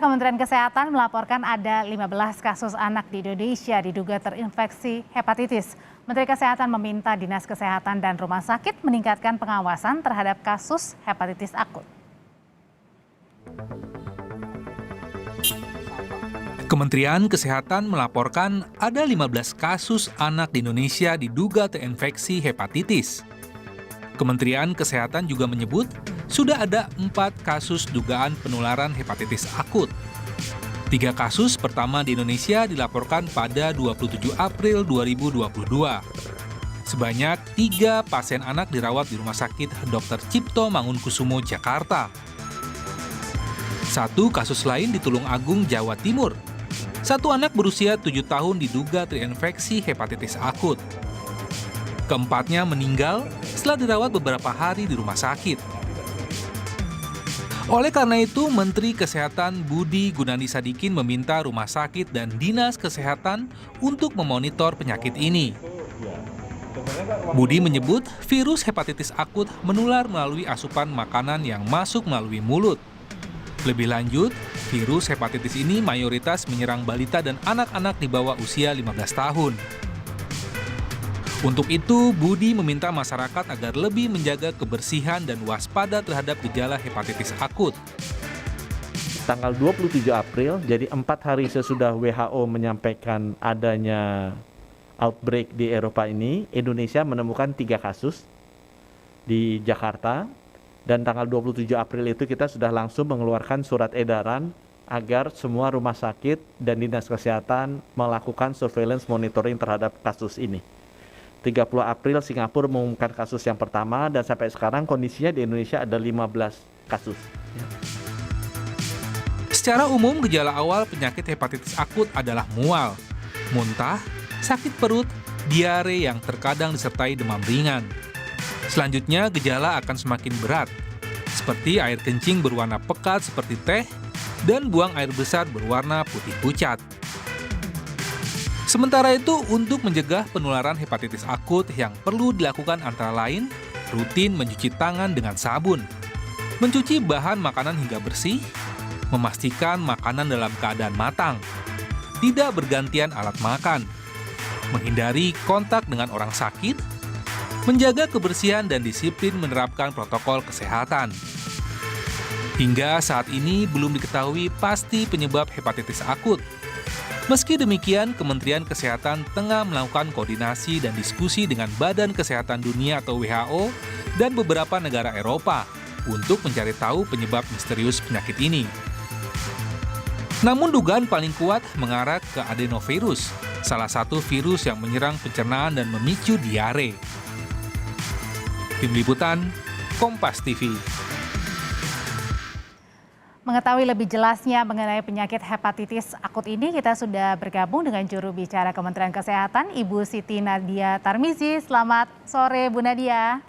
Kementerian Kesehatan melaporkan ada 15 kasus anak di Indonesia diduga terinfeksi hepatitis. Menteri Kesehatan meminta Dinas Kesehatan dan rumah sakit meningkatkan pengawasan terhadap kasus hepatitis akut. Kementerian Kesehatan melaporkan ada 15 kasus anak di Indonesia diduga terinfeksi hepatitis. Kementerian Kesehatan juga menyebut sudah ada 4 kasus dugaan penularan hepatitis akut. 3 kasus pertama di Indonesia dilaporkan pada 27 April 2022. Sebanyak 3 pasien anak dirawat di Rumah Sakit Dr. Cipto Mangunkusumo, Jakarta. 1 kasus lain di Tulungagung, Jawa Timur. 1 anak berusia 7 tahun diduga terinfeksi hepatitis akut. Keempatnya meninggal setelah dirawat beberapa hari di rumah sakit. Oleh karena itu, Menteri Kesehatan Budi Gunadi Sadikin meminta rumah sakit dan Dinas Kesehatan untuk memonitor penyakit ini. Budi menyebut virus hepatitis akut menular melalui asupan makanan yang masuk melalui mulut. Lebih lanjut, virus hepatitis ini mayoritas menyerang balita dan anak-anak di bawah usia 15 tahun. Untuk itu, Budi meminta masyarakat agar lebih menjaga kebersihan dan waspada terhadap gejala hepatitis akut. Tanggal 27 April, jadi 4 hari sesudah WHO menyampaikan adanya outbreak di Eropa ini, Indonesia menemukan 3 kasus di Jakarta. Dan tanggal 27 April itu kita sudah langsung mengeluarkan surat edaran agar semua rumah sakit dan Dinas Kesehatan melakukan surveillance monitoring terhadap kasus ini. 30 April Singapura mengumumkan kasus yang pertama dan sampai sekarang kondisinya di Indonesia ada 15 kasus. Secara umum, gejala awal penyakit hepatitis akut adalah mual, muntah, sakit perut, diare yang terkadang disertai demam ringan. Selanjutnya, gejala akan semakin berat, seperti air kencing berwarna pekat seperti teh dan buang air besar berwarna putih pucat. Sementara itu, untuk mencegah penularan hepatitis akut yang perlu dilakukan antara lain, rutin mencuci tangan dengan sabun, mencuci bahan makanan hingga bersih, memastikan makanan dalam keadaan matang, tidak bergantian alat makan, menghindari kontak dengan orang sakit, menjaga kebersihan dan disiplin menerapkan protokol kesehatan. Hingga saat ini belum diketahui pasti penyebab hepatitis akut. Meski demikian, Kementerian Kesehatan tengah melakukan koordinasi dan diskusi dengan Badan Kesehatan Dunia atau WHO dan beberapa negara Eropa untuk mencari tahu penyebab misterius penyakit ini. Namun dugaan paling kuat mengarah ke adenovirus, salah satu virus yang menyerang pencernaan dan memicu diare. Tim Liputan, Kompas TV. Mengetahui lebih jelasnya mengenai penyakit hepatitis akut ini, kita sudah bergabung dengan juru bicara Kementerian Kesehatan, Ibu Siti Nadia Tarmizi. Selamat sore, Bu Nadia.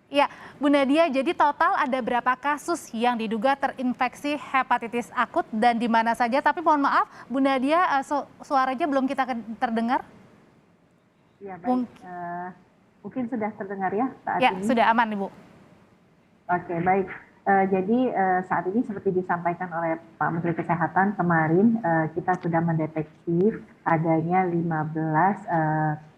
Ya, Bu Nadia, jadi total ada berapa kasus yang diduga terinfeksi hepatitis akut dan di mana saja? Tapi mohon maaf, Bu Nadia, suaranya belum kita terdengar. Ya, baik. Mungkin sudah terdengar ya saat ya, ini? Ya, sudah aman, Ibu. Oke, baik. Jadi saat ini seperti disampaikan oleh Pak Menteri Kesehatan kemarin, kita sudah mendeteksi adanya 15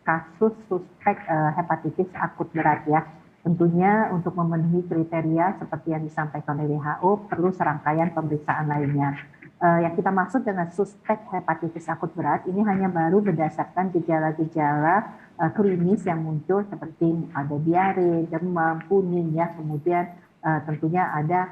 kasus suspek hepatitis akut berat ya. Tentunya untuk memenuhi kriteria seperti yang disampaikan oleh WHO perlu serangkaian pemeriksaan lainnya. Yang kita maksud dengan suspek hepatitis akut berat ini hanya baru berdasarkan gejala-gejala klinis yang muncul seperti ada diare, demam, kuning ya, kemudian tentunya ada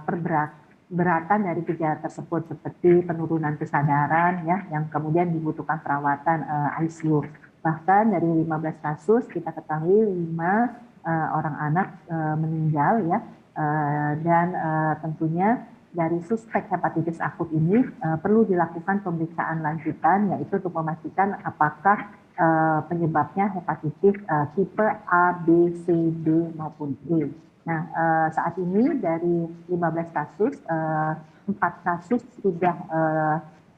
perberatan dari gejala tersebut seperti penurunan kesadaran ya, yang kemudian dibutuhkan perawatan ICU. Bahkan dari 15 kasus kita ketahui 5 orang anak meninggal ya, dan tentunya dari suspek hepatitis akut ini perlu dilakukan pemeriksaan lanjutan, yaitu untuk memastikan apakah penyebabnya hepatitis tipe A, B, C, D maupun E. Nah, saat ini dari 15 kasus, 4 kasus sudah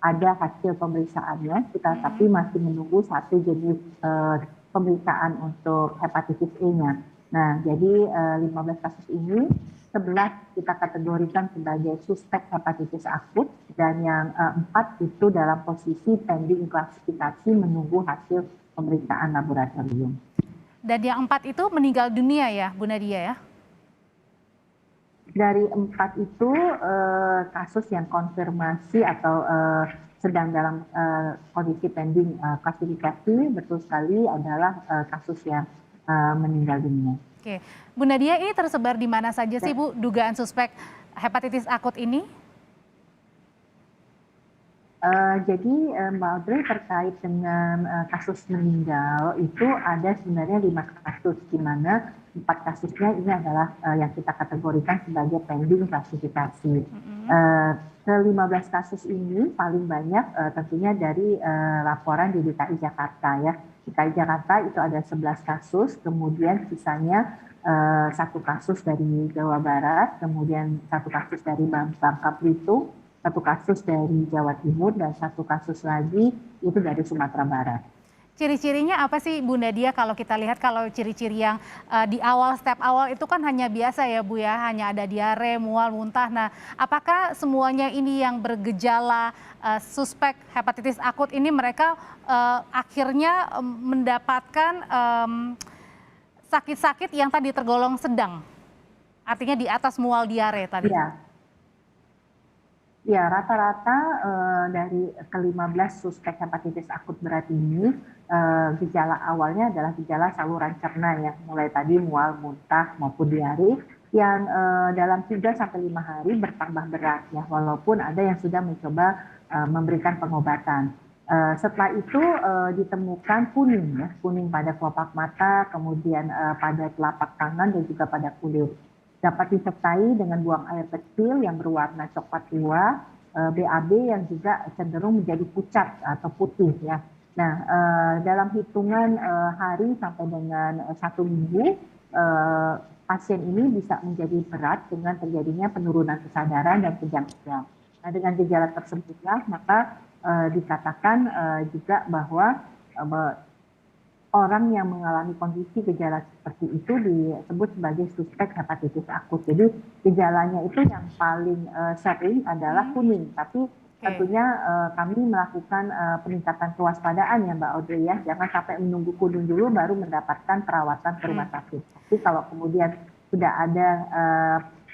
ada hasil pemeriksaannya, kita tapi masih menunggu 1 jenis pemeriksaan untuk hepatitis E-nya. Nah, jadi 15 kasus ini 11 kita kategorikan sebagai suspek hepatitis akut dan yang 4 itu dalam posisi pending klasifikasi menunggu hasil pemeriksaan laboratorium. Dan yang 4 itu meninggal dunia ya, Bu Nadia ya? Dari 4 itu kasus yang konfirmasi atau sedang dalam kondisi pending klasifikasi, betul sekali adalah kasus yang meninggal dunia. Oke, Bu Nadia, ini tersebar di mana saja sih Bu dugaan suspek hepatitis akut ini? Jadi Mbak Audrey, terkait dengan kasus meninggal itu ada sebenarnya 5 kasus, di mana 4 kasusnya ini adalah yang kita kategorikan sebagai pending klasifikasi. Ke-15 kasus ini paling banyak tentunya dari laporan di DKI Jakarta ya. DKI Jakarta itu ada 11 kasus, kemudian sisanya 1 kasus dari Jawa Barat, kemudian 1 kasus dari Bangka Belitung, 1 kasus dari Jawa Timur, dan 1 kasus lagi itu dari Sumatera Barat. Ciri-cirinya apa sih Bu Nadia kalau kita lihat, kalau ciri-ciri yang di awal, step awal itu kan hanya biasa ya Bu ya, hanya ada diare, mual, muntah. Nah, apakah semuanya ini yang bergejala suspek hepatitis akut ini mereka akhirnya mendapatkan sakit-sakit yang tadi tergolong sedang? Artinya di atas mual, diare tadi. Ya, rata-rata dari ke-15 suspek hepatitis akut berat ini, gejala awalnya adalah gejala saluran cerna ya, mulai tadi mual, muntah maupun diare, yang dalam 3-5 hari bertambah berat ya, walaupun ada yang sudah mencoba memberikan pengobatan. Setelah itu ditemukan kuning ya, kuning pada kelopak mata, kemudian pada telapak tangan dan juga pada kulit. Dapat disertai dengan buang air kecil yang berwarna coklat tua, BAB yang juga cenderung menjadi pucat atau putih ya. Nah, dalam hitungan hari sampai dengan 1 minggu, pasien ini bisa menjadi berat dengan terjadinya penurunan kesadaran dan kejang-kejang. Nah, dengan gejala tersebutlah maka dikatakan juga bahwa orang yang mengalami kondisi gejala seperti itu disebut sebagai suspek hepatitis akut. Jadi gejalanya itu yang paling sering adalah kuning, tapi tentunya kami melakukan peningkatan kewaspadaan ya Mbak Audrey ya, jangan sampai menunggu kuning dulu baru mendapatkan perawatan ke rumah sakit. Tapi kalau kemudian sudah ada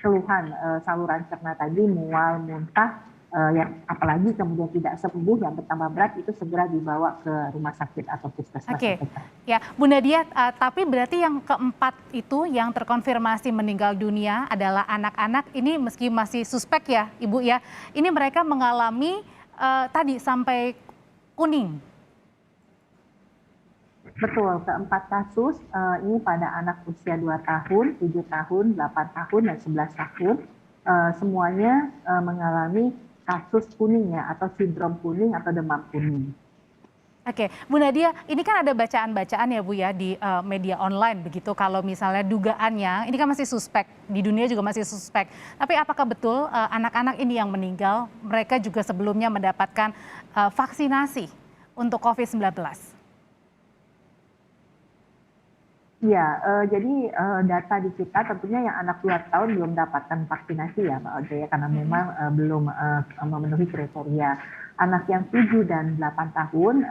keluhan saluran cerna tadi, mual, muntah, yang apalagi kemudian tidak sembuh yang bertambah berat, itu segera dibawa ke rumah sakit atau puskesmas. Oke, ya Bu Nadia, tapi berarti yang keempat itu yang terkonfirmasi meninggal dunia adalah anak-anak ini, meski masih suspek ya Ibu ya, ini mereka mengalami tadi sampai kuning. Betul, keempat kasus ini pada anak usia 2 tahun, 7 tahun, 8 tahun, dan 11 tahun, semuanya mengalami kasus kuning ya, atau sindrom kuning atau demam kuning. Oke, Bu Nadia, ini kan ada bacaan-bacaan ya Bu ya di media online begitu, kalau misalnya dugaannya, ini kan masih suspek, di dunia juga masih suspek. Tapi apakah betul anak-anak ini yang meninggal, mereka juga sebelumnya mendapatkan vaksinasi untuk COVID-19? Ya, jadi data di kita tentunya yang anak 2 tahun belum dapatkan vaksinasi ya Mbak Audrey, karena memang belum memenuhi kriteria. Anak yang 7 dan 8 tahun,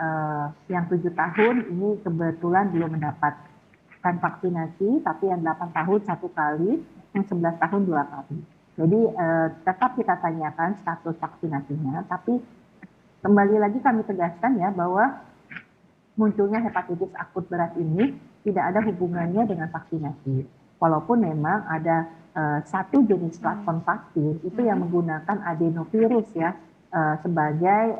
yang 7 tahun ini kebetulan belum mendapatkan vaksinasi, tapi yang 8 tahun 1 kali, yang 11 tahun 2 kali. Jadi tetap kita tanyakan status vaksinasinya, tapi kembali lagi kami tegaskan ya bahwa munculnya hepatitis akut berat ini tidak ada hubungannya dengan vaksinasi. Walaupun memang ada 1 jenis platform vaksin itu yang menggunakan adenovirus ya, sebagai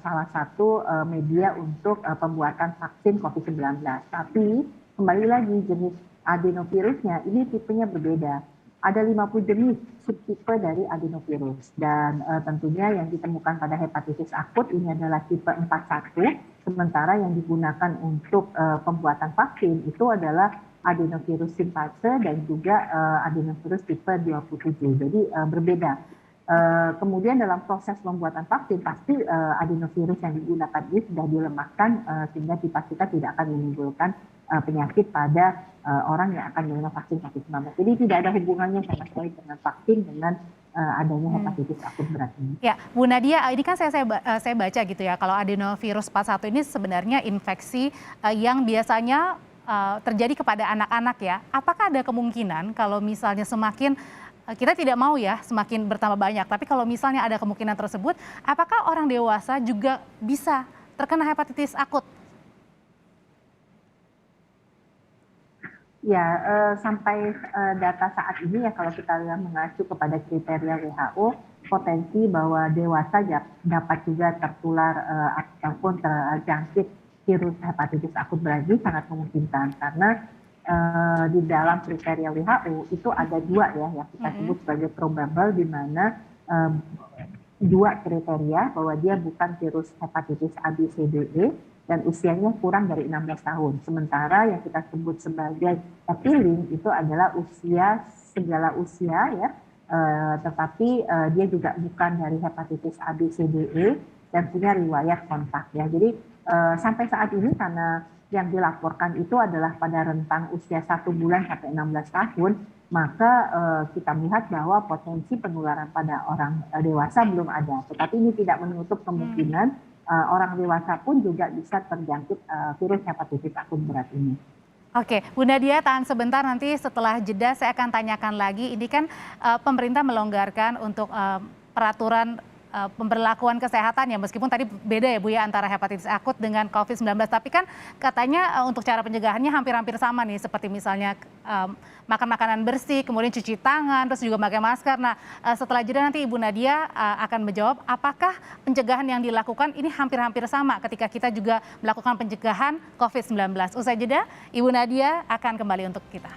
salah satu media untuk pembuatan vaksin COVID-19. Tapi kembali lagi jenis adenovirusnya ini tipenya berbeda. Ada 50 jenis subtipe dari adenovirus, dan tentunya yang ditemukan pada hepatitis akut ini adalah tipe 41, sementara yang digunakan untuk pembuatan vaksin itu adalah adenovirus simpase dan juga adenovirus tipe 27. Jadi berbeda. Kemudian dalam proses pembuatan vaksin pasti adenovirus yang digunakan ini sudah dilemahkan sehingga dipastikan tidak akan menimbulkan penyakit pada orang yang akan menerima vaksin COVID-19. Jadi tidak ada hubungannya sama sekali dengan vaksin dengan adanya hepatitis akut berat ini. Ya, Bu Nadia, ini kan saya baca gitu ya, kalau adenovirus 41 ini sebenarnya infeksi yang biasanya terjadi kepada anak-anak ya. Apakah ada kemungkinan kalau misalnya semakin kita tidak mau ya semakin bertambah banyak, tapi kalau misalnya ada kemungkinan tersebut, apakah orang dewasa juga bisa terkena hepatitis akut? Ya, sampai data saat ini ya kalau kita mengacu kepada kriteria WHO, potensi bahwa dewasa dapat juga tertular ataupun terjangkit virus hepatitis akut berat ini sangat memungkinkan karena di dalam kriteria WHO itu ada dua ya yang kita sebut sebagai probable, di mana dua kriteria bahwa dia bukan virus hepatitis A, B, C, D, E dan usianya kurang dari 16 tahun. Sementara yang kita sebut sebagai appealing itu adalah segala usia ya, tetapi dia juga bukan dari hepatitis A, B, C, D, E dan punya riwayat kontak ya. Jadi sampai saat ini karena yang dilaporkan itu adalah pada rentang usia 1 bulan sampai 16 tahun, maka kita melihat bahwa potensi penularan pada orang dewasa belum ada. Tetapi ini tidak menutup kemungkinan orang dewasa pun juga bisa terjangkit virus hepatitis akut berat ini. Oke, Bu Nadia tahan sebentar, nanti setelah jeda saya akan tanyakan lagi. Ini kan pemerintah melonggarkan untuk peraturan pemberlakuan kesehatan ya, meskipun tadi beda ya Bu ya antara hepatitis akut dengan COVID-19, tapi kan katanya untuk cara pencegahannya hampir-hampir sama nih, seperti misalnya makan makanan bersih, kemudian cuci tangan, terus juga pakai masker. Nah setelah jeda nanti Ibu Nadia akan menjawab apakah pencegahan yang dilakukan ini hampir-hampir sama ketika kita juga melakukan pencegahan COVID-19. Usai jeda, Ibu Nadia akan kembali untuk kita.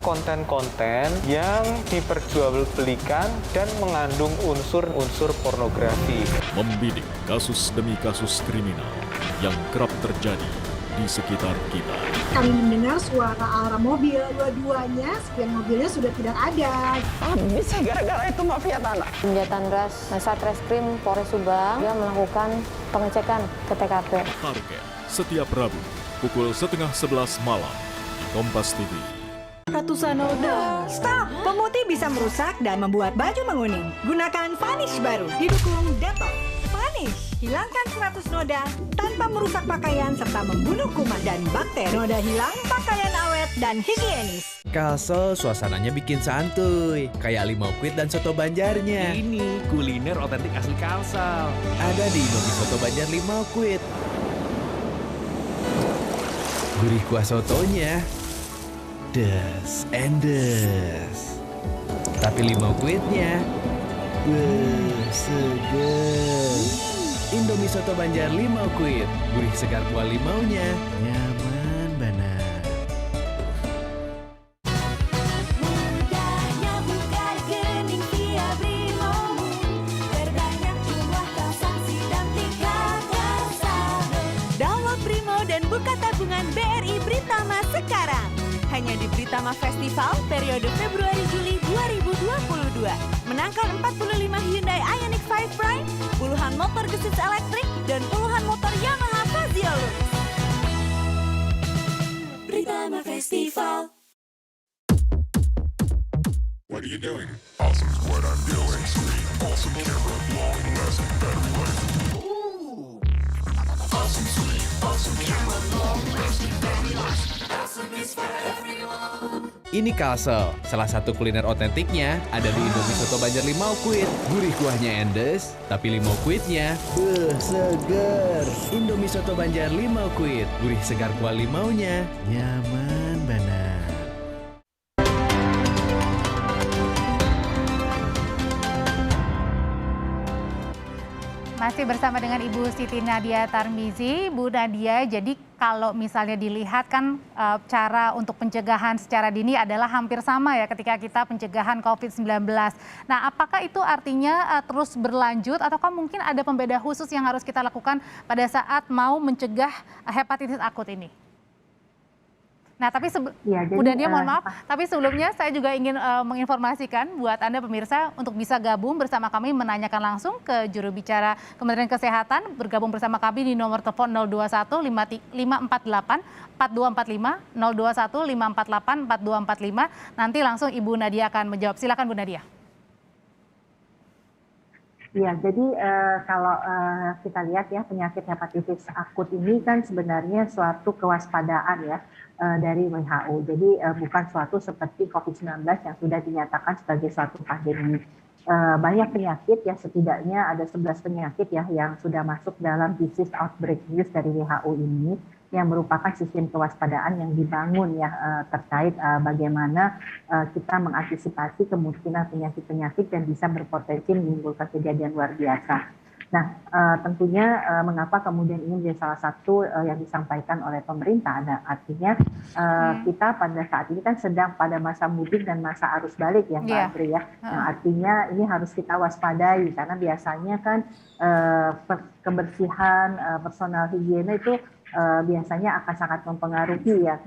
Konten-konten yang diperjualbelikan dan mengandung unsur-unsur pornografi. Membidik kasus demi kasus kriminal yang kerap terjadi di sekitar kita. Kami mendengar suara alarm mobil, dua-duanya spion mobilnya sudah tidak ada. Bisa gara-gara itu mafia tanah. Penjataan Satreskrim Polres Subang dia melakukan pengecekan ke TKP. Target setiap Rabu pukul 10:30 malam di Kompas TV. Ratusan noda. Stop! Pemutih bisa merusak dan membuat baju menguning. Gunakan Vanish baru, didukung Dettol. Vanish, hilangkan 100 noda tanpa merusak pakaian serta membunuh kuman dan bakteri. Noda hilang, pakaian awet dan higienis. Kalsel suasananya bikin santuy, kayak limau kuit dan soto Banjarnya. Ini kuliner otentik asli Kalsel. Ada di Indomie Soto Banjar limau kuit. Gurih kuah sotonya. Des, endes. Tapi limau kuitnya, seger. Indomie Soto Banjar limau kuit, gurih segar kuah limaunya, nyaman banget. Mudahnya buka rekening via Brimo, perbanyak jumlah transaksi dan tingkatnya saldo. Download Brimo dan buka tabungan BRI Britama sekarang. Hanya di Britama Festival periode Februari-Juli 2022. Menangkan 45 Hyundai Ioniq 5 Prime, puluhan motor gesit elektrik, dan puluhan motor Yamaha Fazio Lux. Britama Festival. What are you doing? Awesome's what I'm doing. Sweet, awesome camera, long lasting battery life. Ooh. Awesome, sweet, awesome camera, long lasting battery life. Awesome is for everyone. Ini Kalsel, salah satu kuliner otentiknya ada di Indomie Soto Banjar limau kuit. Gurih kuahnya endes, tapi limau kuitnya seger. Indomie Soto Banjar limau kuit, gurih segar kuah limaunya, nyaman banget. Masih bersama dengan Ibu Siti Nadia Tarmizi. Bu Nadia, jadi kalau misalnya dilihat kan cara untuk pencegahan secara dini adalah hampir sama ya ketika kita pencegahan COVID-19. Nah, apakah itu artinya terus berlanjut ataukah mungkin ada pembeda khusus yang harus kita lakukan pada saat mau mencegah hepatitis akut ini? Nah, tapi Ya, Bu jadi Nadia mohon maaf, tapi sebelumnya saya juga ingin menginformasikan buat Anda pemirsa untuk bisa gabung bersama kami menanyakan langsung ke juru bicara Kementerian Kesehatan, bergabung bersama kami di nomor telepon 021 548 4245 021 548 4245. Nanti langsung Ibu Nadia akan menjawab. Silakan Bu Nadia. Ya, jadi kalau kita lihat ya, penyakit hepatitis akut ini kan sebenarnya suatu kewaspadaan ya dari WHO. Jadi bukan suatu seperti COVID-19 yang sudah dinyatakan sebagai suatu pandemi. Banyak penyakit ya, setidaknya ada 11 penyakit ya yang sudah masuk dalam disease outbreak list dari WHO ini, yang merupakan sistem kewaspadaan yang dibangun ya terkait bagaimana kita mengantisipasi kemungkinan penyakit-penyakit yang bisa berpotensi menimbulkan kejadian luar biasa. Nah, tentunya mengapa kemudian ini menjadi salah satu yang disampaikan oleh pemerintah. Nah, artinya kita pada saat ini kan sedang pada masa mudik dan masa arus balik ya Mbak Andri ya. Nah, artinya ini harus kita waspadai karena biasanya kan kebersihan personal higiene itu biasanya akan sangat mempengaruhi ya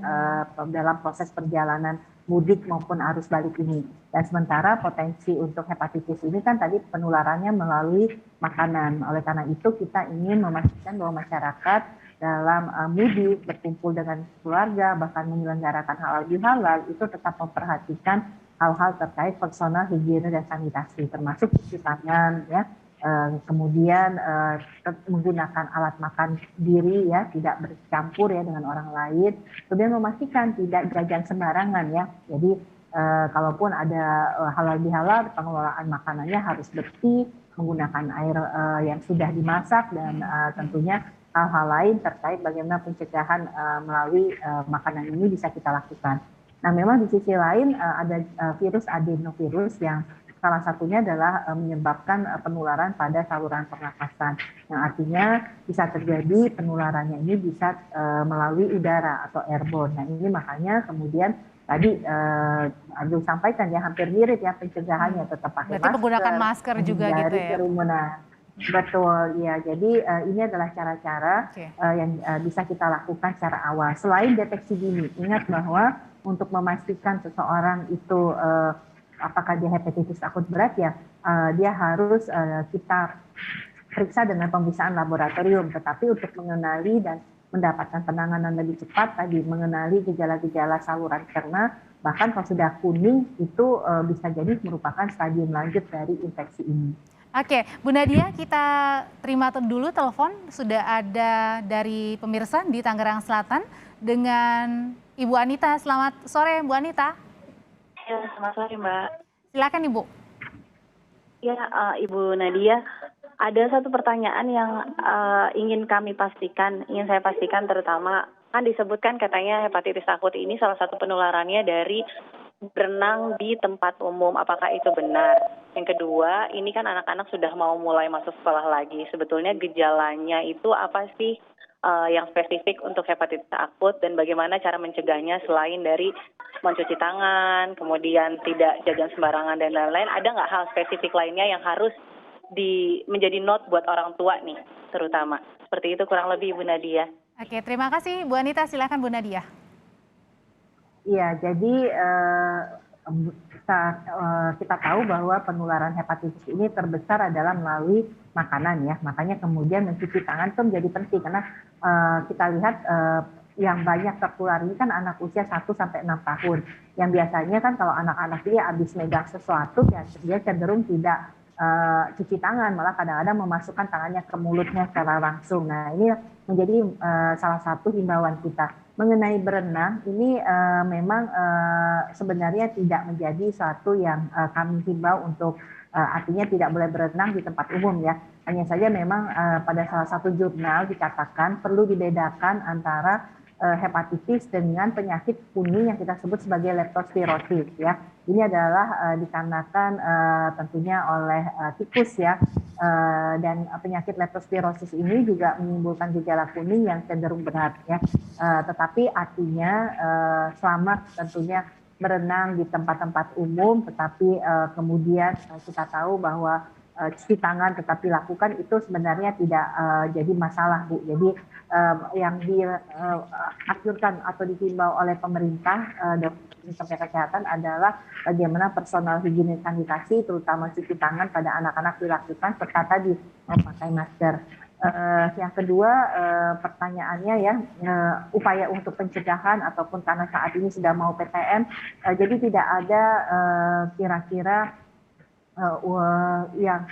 dalam proses perjalanan mudik maupun arus balik ini. Dan sementara potensi untuk hepatitis ini kan tadi penularannya melalui makanan. Oleh karena itu kita ingin memastikan bahwa masyarakat dalam mudik berkumpul dengan keluarga bahkan menyelenggarakan halal bihalal itu tetap memperhatikan hal-hal terkait personal higiene dan sanitasi termasuk cuci tangan ya. Kemudian menggunakan alat makan diri ya, tidak bercampur ya dengan orang lain. Kemudian memastikan tidak jajan sembarangan ya. Jadi kalaupun ada halal bihalal, pengelolaan makanannya harus bersih, menggunakan air yang sudah dimasak dan tentunya hal-hal lain terkait bagaimana pencegahan melalui makanan ini bisa kita lakukan. Nah, memang di sisi lain ada virus adenovirus yang salah satunya adalah menyebabkan penularan pada saluran pernafasan. Yang artinya bisa terjadi penularannya ini bisa melalui udara atau airborne. Nah, ini makanya kemudian tadi Abdul sampaikan ya hampir mirip ya pencegahannya, tetap pakai Berarti masker. menggunakan masker juga gitu ya. Kerumunan. Betul, ya. Jadi ini adalah cara-cara yang bisa kita lakukan secara awal. Selain deteksi dini, ingat bahwa untuk memastikan seseorang itu apakah dia hepatitis akut berat ya, dia harus kita periksa dengan pemeriksaan laboratorium. Tetapi untuk mengenali dan mendapatkan penanganan lebih cepat tadi, mengenali gejala-gejala saluran cerna, bahkan kalau sudah kuning itu bisa jadi merupakan stadium lanjut dari infeksi ini. Oke, Bu Nadia, kita terima dulu telepon. Sudah ada dari pemirsa di Tangerang Selatan dengan Ibu Anita. Selamat sore, Bu Anita. Ya, selamat sore Mbak. Silakan Ibu. Ya, Ibu Nadia, ada satu pertanyaan yang ingin saya pastikan terutama kan disebutkan katanya hepatitis akut ini salah satu penularannya dari berenang di tempat umum. Apakah itu benar? Yang kedua, ini kan anak-anak sudah mau mulai masuk sekolah lagi. Sebetulnya gejalanya itu apa sih yang spesifik untuk hepatitis akut dan bagaimana cara mencegahnya selain dari mencuci tangan, kemudian tidak jajan sembarangan dan lain-lain. Ada nggak hal spesifik lainnya yang harus menjadi note buat orang tua nih terutama? Seperti itu kurang lebih Ibu Nadia. Oke, terima kasih Bu Anita. Silakan Bu Nadia. Iya, jadi kita tahu bahwa penularan hepatitis ini terbesar adalah melalui makanan ya. Makanya kemudian mencuci tangan itu menjadi penting karena kita lihat yang banyak tertular ini kan anak usia 1 sampai 6 tahun. Yang biasanya kan kalau anak-anak dia habis megang sesuatu ya dia cenderung tidak cuci tangan, malah kadang-kadang memasukkan tangannya ke mulutnya secara langsung. Nah, ini menjadi salah satu himbauan kita. Mengenai berenang, ini memang sebenarnya tidak menjadi suatu yang kami himbau untuk artinya tidak boleh berenang di tempat umum ya. Hanya saja memang pada salah satu jurnal dikatakan perlu dibedakan antara hepatitis dengan penyakit kuning yang kita sebut sebagai leptospirosis ya. Ini adalah dikarenakan tentunya oleh tikus ya. Dan penyakit leptospirosis ini juga menimbulkan gejala kuning yang cenderung berat ya. Tetapi artinya selama tentunya berenang di tempat-tempat umum, tetapi kemudian kita tahu bahwa cuci tangan tetap dilakukan itu sebenarnya tidak jadi masalah Bu. Jadi yang dianjurkan atau dihimbau oleh pemerintah dan Kementerian Kesehatan adalah bagaimana personal higienis sanitasi, terutama cuci tangan pada anak-anak dilakukan serta tadi memakai masker. Yang kedua, pertanyaannya ya, upaya untuk pencegahan ataupun karena saat ini sudah mau PTM, jadi tidak ada kira-kira yang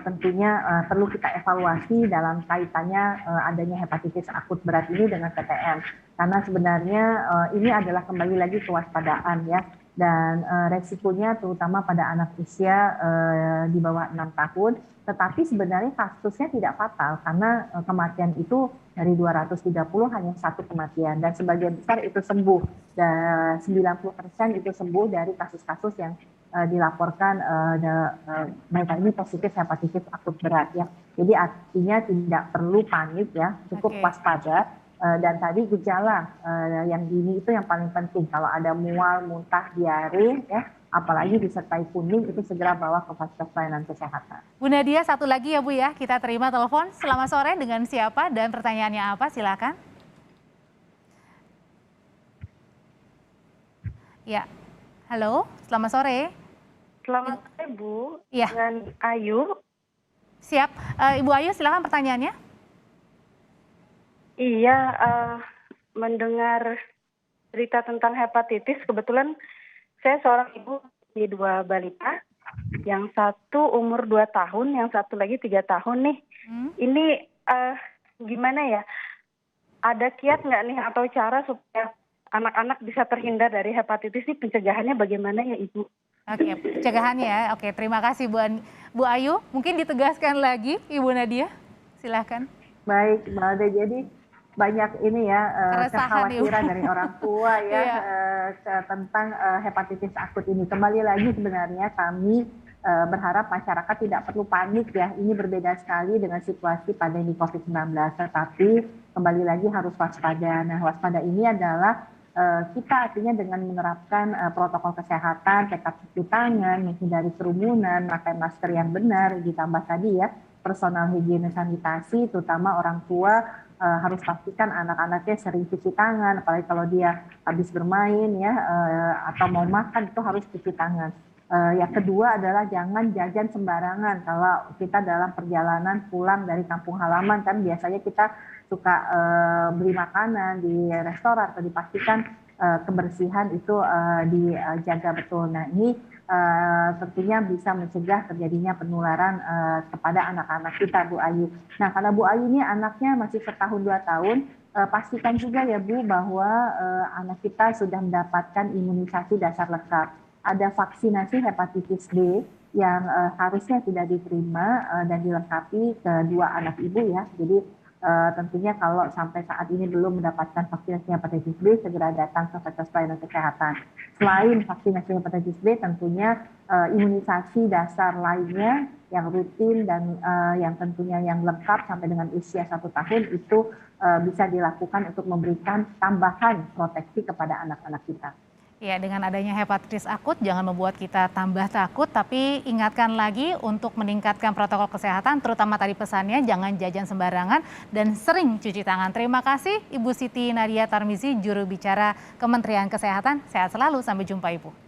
tentunya perlu kita evaluasi dalam kaitannya adanya hepatitis akut berat ini dengan PTM. Karena sebenarnya ini adalah kembali lagi kewaspadaan ya, dan resikonya terutama pada anak usia di bawah 6 tahun, tetapi sebenarnya kasusnya tidak fatal karena kematian itu dari 230 hanya 1 kematian dan sebagian besar itu sembuh, dan 90% itu sembuh dari kasus-kasus yang dilaporkan mereka ini positif hepatitis akut berat ya. Jadi artinya tidak perlu panik ya, cukup waspada. Dan tadi gejala yang dini itu yang paling penting. Kalau ada mual, muntah, diare ya, apalagi disertai kuning, itu segera bawa ke fasilitas pelayanan kesehatan. Bu Nadia, satu lagi ya Bu ya, kita terima telepon. Selamat sore, dengan siapa dan pertanyaannya apa? Silakan. Ya, halo, selamat sore. Selamat sore Bu, ya. Dengan Ayu. Siap, Ibu Ayu silakan pertanyaannya. Iya, mendengar berita tentang hepatitis, kebetulan saya seorang ibu di 2 balita, yang satu umur 2 tahun, yang satu lagi 3 tahun nih. Ini gimana ya, ada kiat nggak nih atau cara supaya anak-anak bisa terhindar dari hepatitis ini, pencegahannya bagaimana ya Ibu? Oke, pencegahannya ya. Oke, terima kasih Bu Ayu. Mungkin ditegaskan lagi Ibu Nadia, silakan. Baik, Mbak Ade, jadi banyak ini ya kekhawatiran dari orang tua ya tentang hepatitis akut ini. Kembali lagi sebenarnya kami berharap masyarakat tidak perlu panik ya. Ini berbeda sekali dengan situasi pandemi COVID-19. Tetapi kembali lagi harus waspada. Nah, waspada ini adalah kita artinya dengan menerapkan protokol kesehatan, tetap cuci tangan, menghindari kerumunan, pakai masker yang benar, ditambah tadi ya personal higienis sanitasi, terutama orang tua harus pastikan anak-anaknya sering cuci tangan, apalagi kalau dia habis bermain ya atau mau makan itu harus cuci tangan. Yang kedua adalah jangan jajan sembarangan. Kalau kita dalam perjalanan pulang dari kampung halaman kan biasanya kita suka beli makanan di restoran, atau dipastikan kebersihan itu dijaga betul. Nah ini tentunya bisa mencegah terjadinya penularan kepada anak-anak kita, Bu Ayu. Nah, karena Bu Ayu ini anaknya masih 1 tahun 2 tahun, pastikan juga ya Bu bahwa anak kita sudah mendapatkan imunisasi dasar lengkap. Ada vaksinasi hepatitis B yang harusnya tidak diterima dan dilengkapi kedua anak ibu ya. Jadi tentunya kalau sampai saat ini belum mendapatkan vaksinasi hepatitis B, segera datang ke fasilitas pelayanan kesehatan. Selain vaksinasi hepatitis B, tentunya imunisasi dasar lainnya yang rutin dan yang tentunya yang lengkap sampai dengan usia 1 tahun itu bisa dilakukan untuk memberikan tambahan proteksi kepada anak-anak kita. Ya, dengan adanya hepatitis akut jangan membuat kita tambah takut, tapi ingatkan lagi untuk meningkatkan protokol kesehatan, terutama tadi pesannya jangan jajan sembarangan dan sering cuci tangan. Terima kasih Ibu Siti Nadia Tarmizi, juru bicara Kementerian Kesehatan. Sehat selalu, sampai jumpa Ibu.